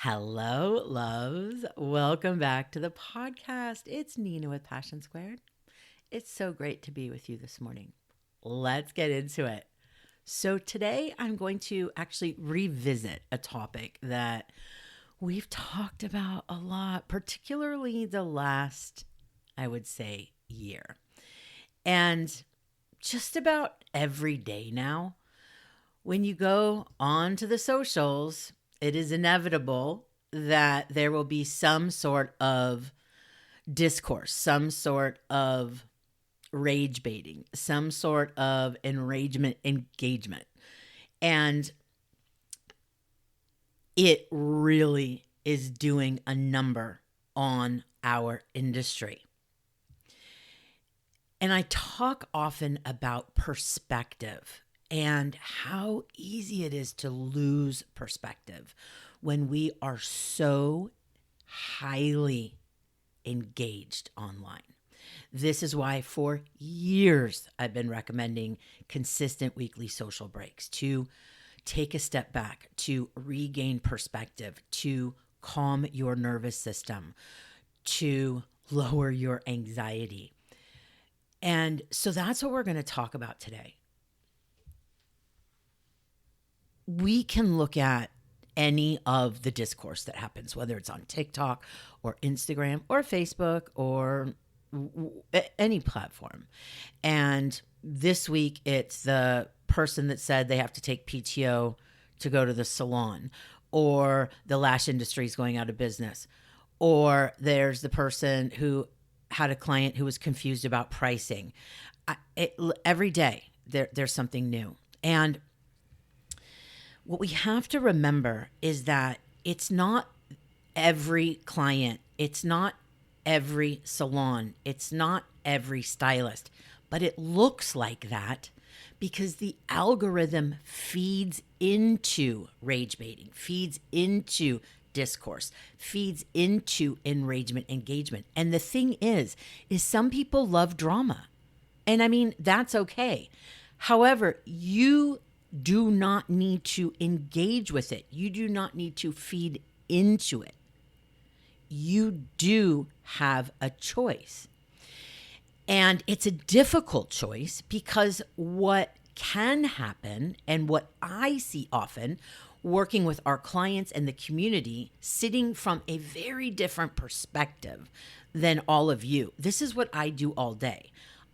Hello, loves. Welcome back to the podcast. It's Nina with Passion Squared. It's so great to be with you this morning. Let's get into it. So, today I'm going to actually revisit a topic that we've talked about a lot, particularly the last, I would say, year. And just about every day now, when you go onto the socials, it is inevitable that there will be some sort of discourse, some sort of rage baiting, some sort of enragement engagement. And it really is doing a number on our industry. And I talk often about perspective and how easy it is to lose perspective when we are so highly engaged online. This is why for years I've been recommending consistent weekly social breaks to take a step back, to regain perspective, to calm your nervous system, to lower your anxiety. And so that's what we're going to talk about today. We can look at any of the discourse that happens, whether it's on TikTok or Instagram or Facebook or any platform. And this week, it's the person that said they have to take PTO to go to the salon, or the lash industry is going out of business, or there's the person who had a client who was confused about pricing. Every day, there's something new. And what we have to remember is that it's not every client, it's not every salon, it's not every stylist, but it looks like that because the algorithm feeds into rage baiting, feeds into discourse, feeds into enragement engagement. And the thing is some people love drama. And I mean, that's okay. However, you do not need to engage with it. You do not need to feed into it. You do have a choice. And it's a difficult choice because what can happen, and what I see often working with our clients and the community, sitting from a very different perspective than all of you. This is what I do all day.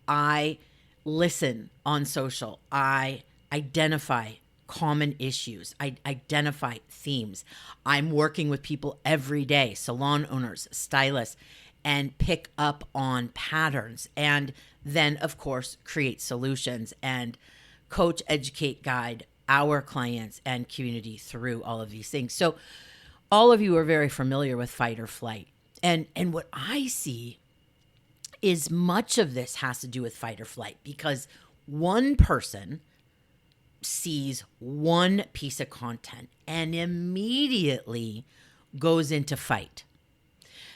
I listen on social. I identify common issues. I identify themes. I'm working with people every day, salon owners, stylists, and pick up on patterns. And then, of course, create solutions and coach, educate, guide our clients and community through all of these things. So all of you are very familiar with fight or flight. And what I see is much of this has to do with fight or flight because one person sees one piece of content and immediately goes into fight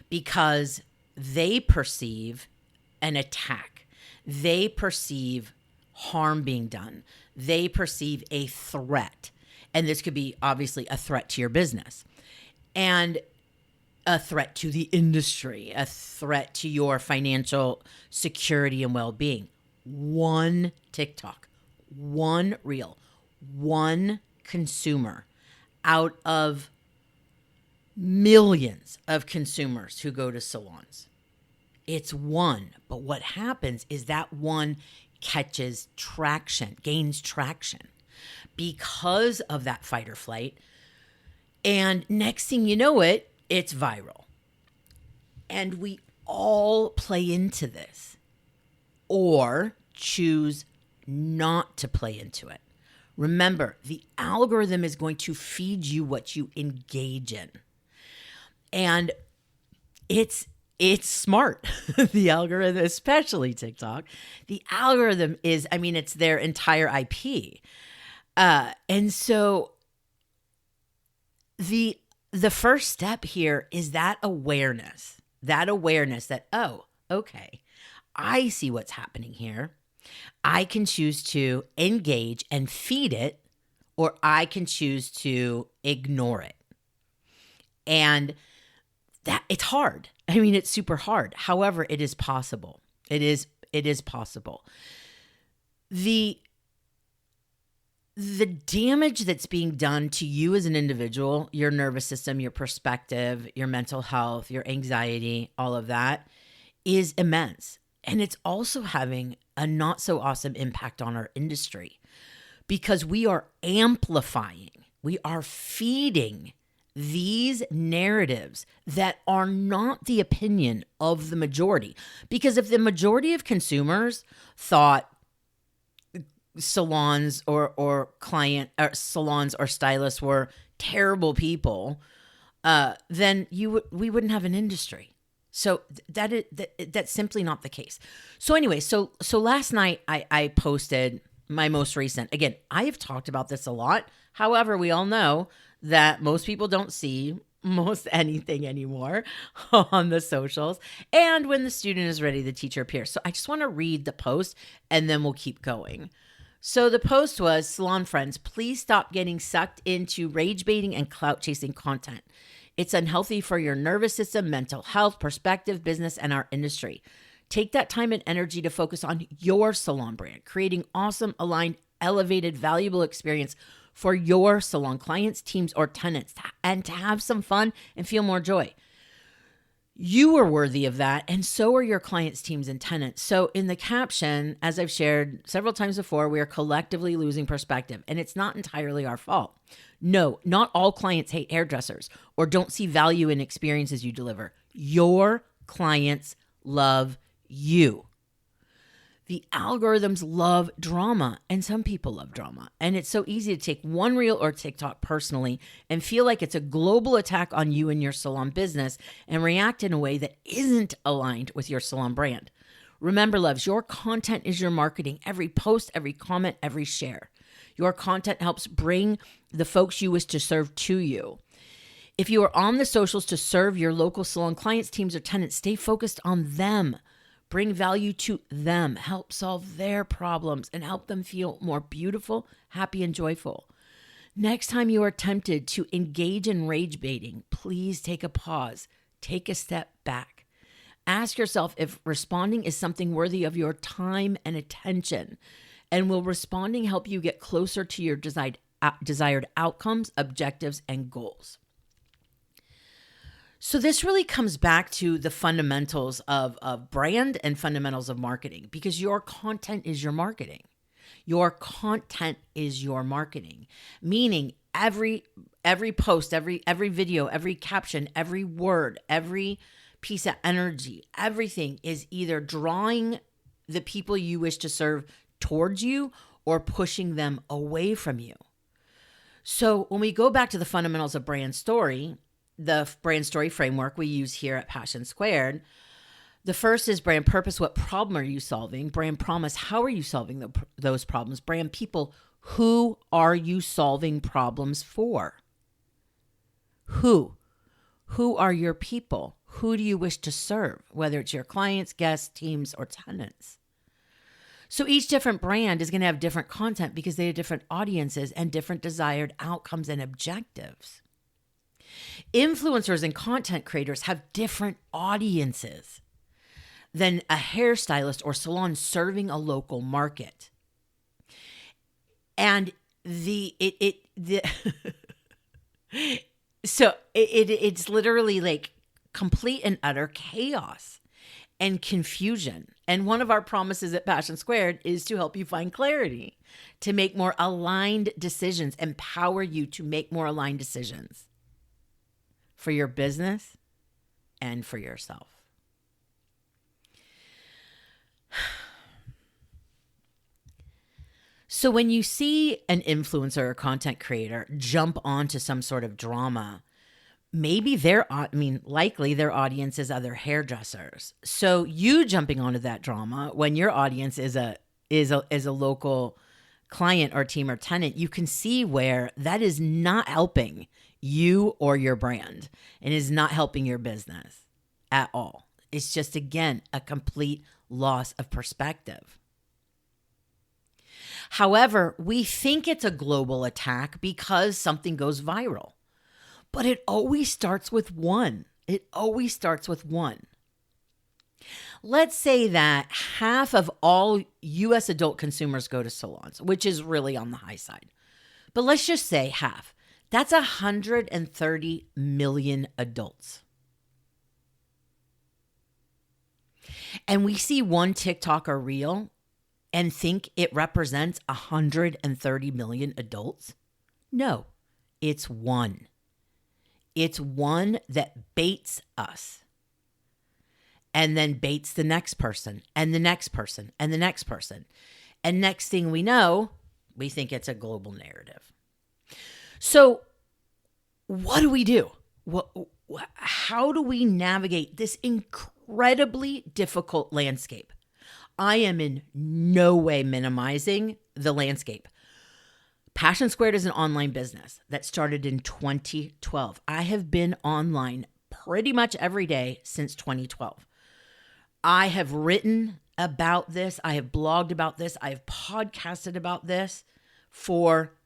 because they perceive an attack. They perceive harm being done. They perceive a threat. And this could be obviously a threat to your business and a threat to the industry, a threat to your financial security and well-being. One TikTok, one reel, one consumer out of millions of consumers who go to salons. It's one, but what happens is that one catches traction, gains traction because of that fight or flight. And next thing you know it's viral. And we all play into this or choose not to play into it. Remember, the algorithm is going to feed you what you engage in. And it's smart. The algorithm, especially TikTok, the algorithm is, it's their entire IP. And so the first step here is that awareness that, oh, okay, I see what's happening here. I can choose to engage and feed it, or I can choose to ignore it. And that it's hard. I mean, it's super hard. However, it is possible. It is possible. The damage that's being done to you as an individual, your nervous system, your perspective, your mental health, your anxiety, all of that is immense. And it's also having a not so awesome impact on our industry because we are amplifying, we are feeding these narratives that are not the opinion of the majority. Because if the majority of consumers thought salons or client or salons or stylists were terrible people, then we wouldn't have an industry. So that's simply not the case. So anyway, so last night I posted my most recent. Again, I have talked about this a lot. However, we all know that most people don't see most anything anymore on the socials. And when the student is ready, the teacher appears. So I just want to read the post and then we'll keep going. So the post was, salon friends, please stop getting sucked into rage baiting and clout chasing content. It's unhealthy for your nervous system, mental health, perspective, business, and our industry. Take that time and energy to focus on your salon brand, creating awesome, aligned, elevated, valuable experience for your salon clients, teams, or tenants, and to have some fun and feel more joy. You are worthy of that, and so are your clients, teams, and tenants. So in the caption, as I've shared several times before, we are collectively losing perspective, and it's not entirely our fault. No, not all clients hate hairdressers or don't see value in experiences you deliver. Your clients love you. The algorithms love drama, and some people love drama. And it's so easy to take one reel or TikTok personally and feel like it's a global attack on you and your salon business and react in a way that isn't aligned with your salon brand. Remember, loves, your content is your marketing. Every post, every comment, every share. Your content helps bring the folks you wish to serve to you. If you are on the socials to serve your local salon clients, teams, or tenants, stay focused on them. Bring value to them, help solve their problems, and help them feel more beautiful, happy, and joyful. Next time you are tempted to engage in rage baiting, please take a pause, take a step back. Ask yourself if responding is something worthy of your time and attention, and will responding help you get closer to your desired outcomes, objectives, and goals? So this really comes back to the fundamentals of brand and fundamentals of marketing, because your content is your marketing. Your content is your marketing, meaning every post, every video, every caption, every word, every piece of energy, everything is either drawing the people you wish to serve towards you or pushing them away from you. So when we go back to the fundamentals of brand story, the brand story framework we use here at Passion Squared, the first is brand purpose. What problem are you solving? Brand promise. How are you solving those problems? Brand people. Who are you solving problems for? Who are your people? Who do you wish to serve? Whether it's your clients, guests, teams, or tenants. So each different brand is going to have different content because they have different audiences and different desired outcomes and objectives. Influencers and content creators have different audiences than a hairstylist or salon serving a local market. And it's literally like complete and utter chaos and confusion. And one of our promises at Passion Squared is to help you find clarity, to make more aligned decisions, empower you to make more aligned decisions for your business and for yourself. So when you see an influencer or content creator jump onto some sort of drama, maybe likely their audience is other hairdressers. So you jumping onto that drama when your audience is a local client or team or tenant, you can see where that is not helping you or your brand and is not helping your business at all. It's just, again, a complete loss of perspective. However, we think it's a global attack because something goes viral. But it always starts with one. It always starts with one. Let's say that half of all US adult consumers go to salons, which is really on the high side. But let's just say half. That's 130 million adults. And we see one TikTok or reel and think it represents 130 million adults? No, it's one. It's one that baits us and then baits the next person and the next person and the next person. And next thing we know, we think it's a global narrative. So what do we do? How do we navigate this incredibly difficult landscape? I am in no way minimizing the landscape. Passion Squared is an online business that started in 2012. I have been online pretty much every day since 2012. I have written about this. I have blogged about this. I have podcasted about this for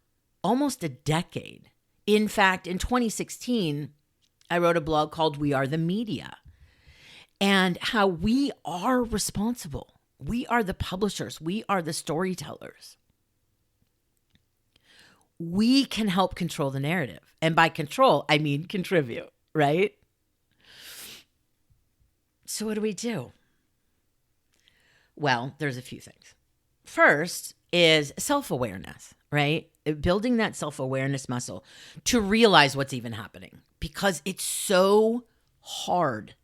almost a decade. In fact, in 2016, I wrote a blog called We Are the Media and how we are responsible. We are the publishers. We are the storytellers. We can help control the narrative. And by control, I mean contribute, right? So what do we do? Well, there's a few things. First is self-awareness, right? Building that self-awareness muscle to realize what's even happening, because it's so hard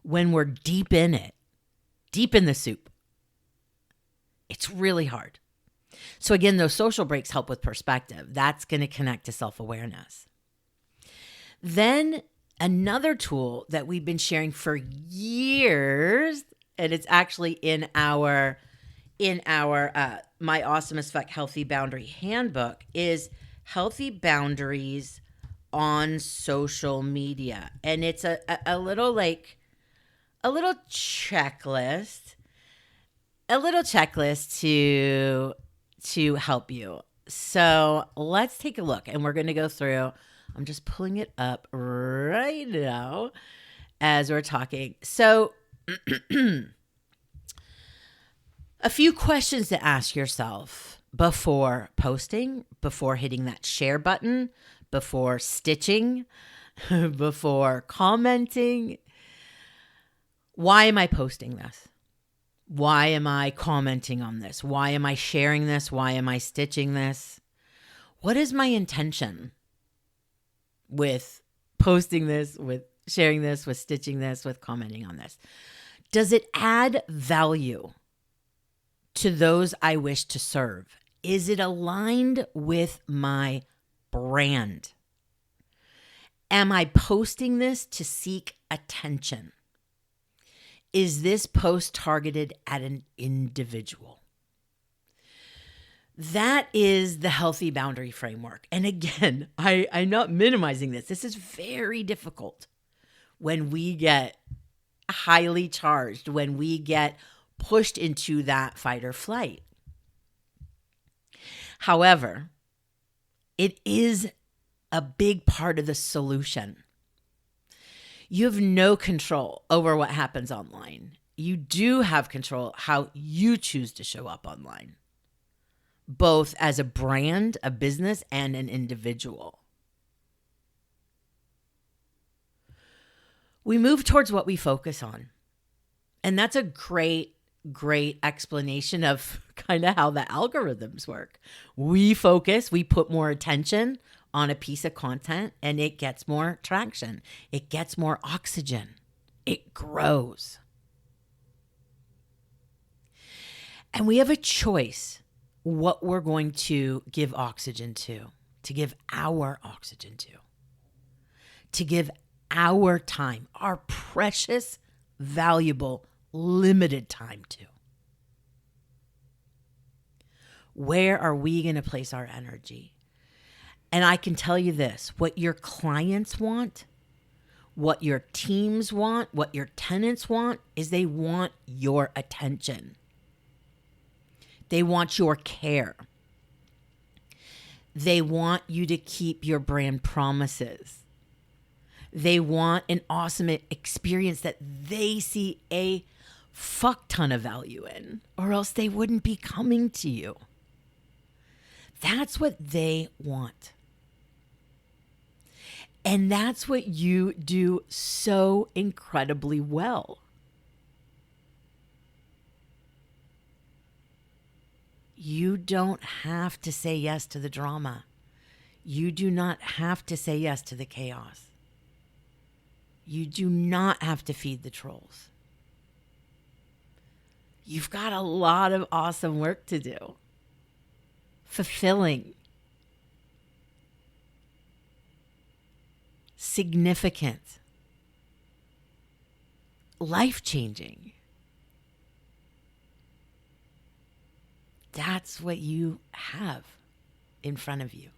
when we're deep in it, deep in the soup. It's really hard. So again, those social breaks help with perspective. That's going to connect to self-awareness. Then another tool that we've been sharing for years, and it's actually in our My Awesome as Fuck Healthy Boundary Handbook, is healthy boundaries on social media. And it's a little checklist to help you. So let's take a look, and we're going to go through. I'm just pulling it up right now as we're talking. So a few questions to ask yourself before posting, before hitting that share button, before stitching, before commenting. Why am I posting this? Why am I commenting on this? Why am I sharing this? Why am I stitching this? What is my intention with posting this, with sharing this, with stitching this, with commenting on this? Does it add value to those I wish to serve? Is it aligned with my brand? Am I posting this to seek attention? Is this post targeted at an individual? That is the healthy boundary framework. And again, I'm not minimizing this. This is very difficult when we get highly charged, when we get pushed into that fight or flight. However, it is a big part of the solution. You have no control over what happens online. You do have control how you choose to show up online, both as a brand, a business, and an individual. We move towards what we focus on. And that's a great explanation of kind of how the algorithms work. We focus, we put more attention on a piece of content, and it gets more traction. It gets more oxygen. It grows. And we have a choice what we're going to give oxygen to give our oxygen to give our time, our precious, valuable, limited time to. Where are we going to place our energy? And I can tell you this, what your clients want, what your teams want, what your tenants want, is they want your attention. They want your care. They want you to keep your brand promises. They want an awesome experience that they see a fuck ton of value in, or else they wouldn't be coming to you. That's what they want. And that's what you do so incredibly well. You don't have to say yes to the drama. You do not have to say yes to the chaos. You do not have to feed the trolls. You've got a lot of awesome work to do. Fulfilling. Significant. Life-changing. That's what you have in front of you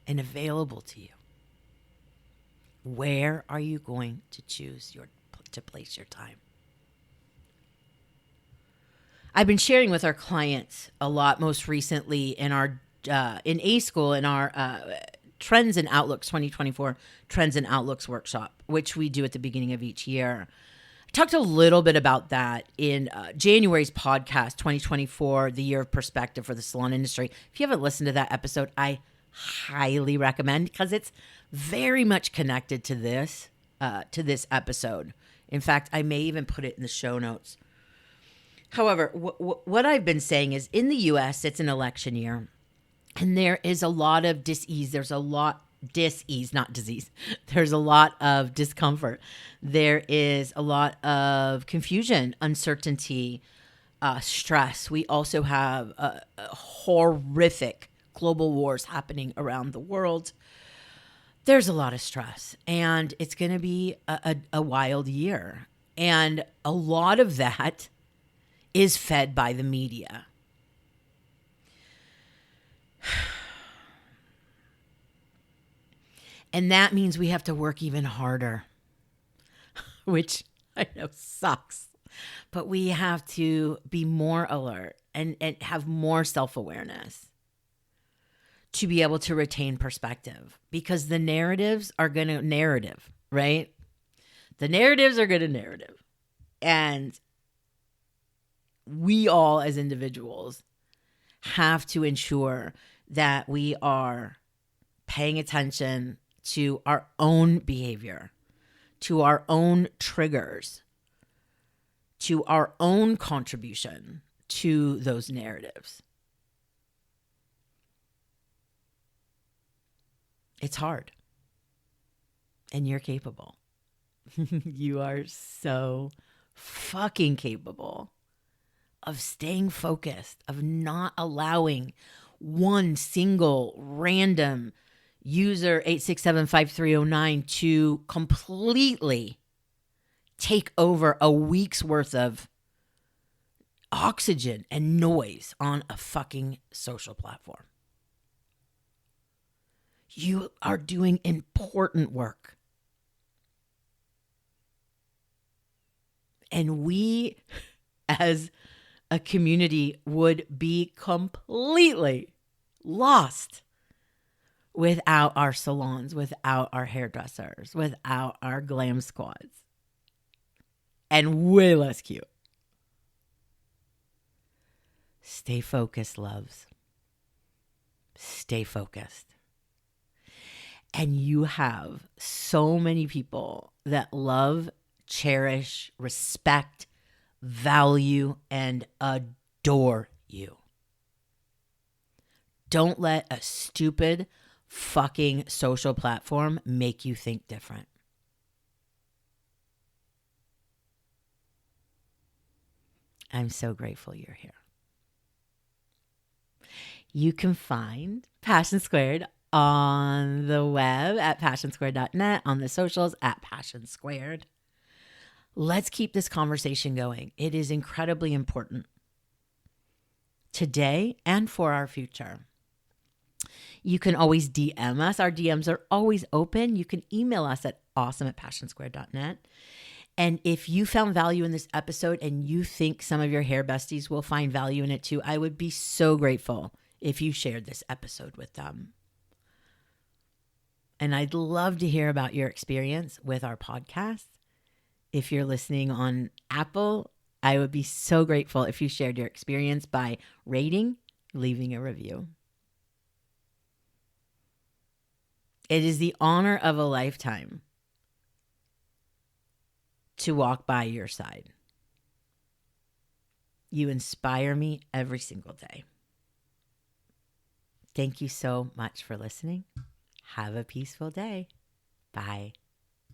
and available to you. Where are you going to choose to place your time? I've been sharing with our clients a lot, most recently in our in A School, in our Trends and Outlooks 2024 Trends and Outlooks workshop, which we do at the beginning of each year. I talked a little bit about that in January's podcast, 2024, the year of perspective for the salon industry. If you haven't listened to that episode, I highly recommend, because it's very much connected to this episode. In fact, I may even put it in the show notes. However, what I've been saying is, in the U.S., it's an election year, and there is a lot of dis-ease. There's a lot dis-ease, not disease. There's a lot of discomfort. There is a lot of confusion, uncertainty, stress. We also have a horrific global wars happening around the world. There's a lot of stress, and it's going to be a wild year. And a lot of that is fed by the media. And that means we have to work even harder, which I know sucks. But we have to be more alert and have more self-awareness to be able to retain perspective, because the narratives are going to narrative, right? The narratives are going to narrative. And we all as individuals have to ensure that we are paying attention to our own behavior, to our own triggers, to our own contribution to those narratives. It's hard. And you're capable. You are so fucking capable of staying focused, of not allowing one single random user 8675309 to completely take over a week's worth of oxygen and noise on a fucking social platform. You are doing important work. And we, as a community, would be completely lost without our salons, without our hairdressers, without our glam squads. And way less cute. Stay focused, loves. Stay focused. And you have so many people that love, cherish, respect, value, and adore you. Don't let a stupid fucking social platform make you think different. I'm so grateful you're here. You can find Passion Squared on the web at passionsquared.net, on the socials at Passion Squared. Let's keep this conversation going. It is incredibly important today and for our future. You can always DM us. Our DMs are always open. You can email us at awesome@passionsquared.net. And if you found value in this episode and you think some of your hair besties will find value in it too, I would be so grateful if you shared this episode with them. And I'd love to hear about your experience with our podcast. If you're listening on Apple, I would be so grateful if you shared your experience by rating, leaving a review. It is the honor of a lifetime to walk by your side. You inspire me every single day. Thank you so much for listening. Have a peaceful day. Bye.